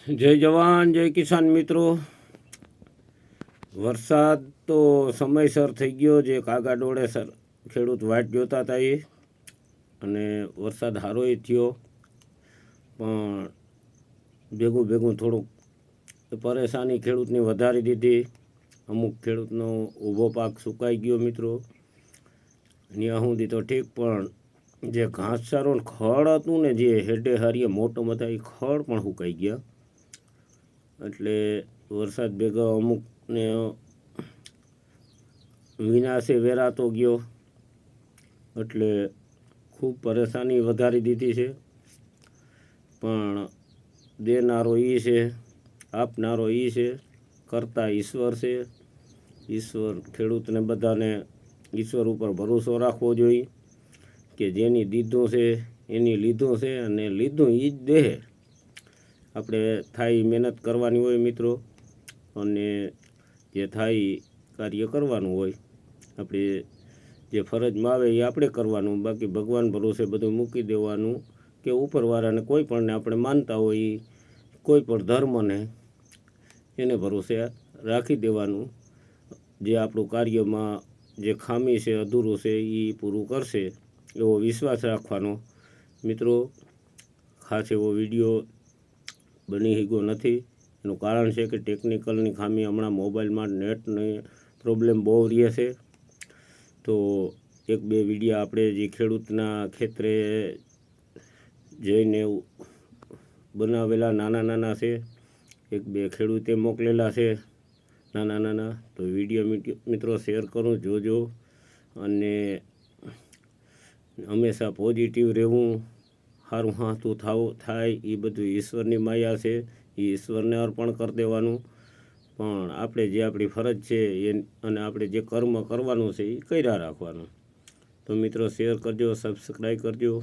જય જવાન જય કિસાન મિત્રો, વરસાદ તો સમયસર થઈ ગયો. જે કાગા ડોળે ખેડૂત વાટ જોતા હતા એ, અને વરસાદ સારોય થયો, પણ ભેગું ભેગું થોડુંક પરેશાની ખેડૂતની વધારી દીધી. અમુક ખેડૂતનો ઊભો પાક સુકાઈ ગયો મિત્રો. ત્યાં સુધી તો ઠીક, પણ જે ઘાસચારો ખડ હતું ને, જે હેડે હારીએ મોટો હતા, એ ખડ પણ સુકાઈ ગયા. એટલે વરસાદ ભેગા અમુકને વિનાશે વેરાતો ગયો, એટલે ખૂબ પરેશાની વધારી દીધી છે. પણ દેનારો એ છે, આપનારો એ છે, કરતા ઈશ્વર છે. ઈશ્વર ખેડૂતને બધાને ઈશ્વર ઉપર ભરોસો રાખવો જોઈએ કે જેની દીધું છે એની લીધું છે, અને લીધું એ જ દે. આપણે થાય મહેનત કરવાની હોય મિત્રો, અને જે થાય કાર્ય કરવાનું હોય. આપણે જે ફરજમાં આવે એ આપણે કરવાનું, બાકી ભગવાન ભરોસે બધું મૂકી દેવાનું. કે ઉપરવાળાને કોઈ પણને આપણે માનતા હોય, કોઈ પણ ધર્મને એને ભરોસે રાખી દેવાનું. જે આપણું કાર્યમાં જે ખામી છે, અધૂરું છે, એ પૂરું કરશે એવો વિશ્વાસ રાખવાનો મિત્રો. ખાસ એવો વિડીયો બની શક્યો નથી. એનું કારણ છે કે ટેકનિકલની ખામી, હમણાં મોબાઈલમાં નેટની પ્રોબ્લેમ બહુ રહે છે. તો એક બે વિડીયો આપણે જે ખેડૂતના ખેતરે જઈને બનાવેલા નાના છે, એક બે ખેડૂતે મોકલેલા છે નાના. તો વિડીયો મિત્રો શેર કરું, જોજો. અને હંમેશા પોઝિટિવ રહેવું, સારું હાથું થાય એ બધું ઈશ્વરની માયા છે. એ ઈશ્વરને અર્પણ કરી દેવાનું. પણ આપણે જે આપણી ફરજ છે એ, અને આપણે જે કર્મ કરવાનું છે એ કર્યા રાખવાનું. તો મિત્રો શેર કરજો, સબસ્ક્રાઈબ કરજો.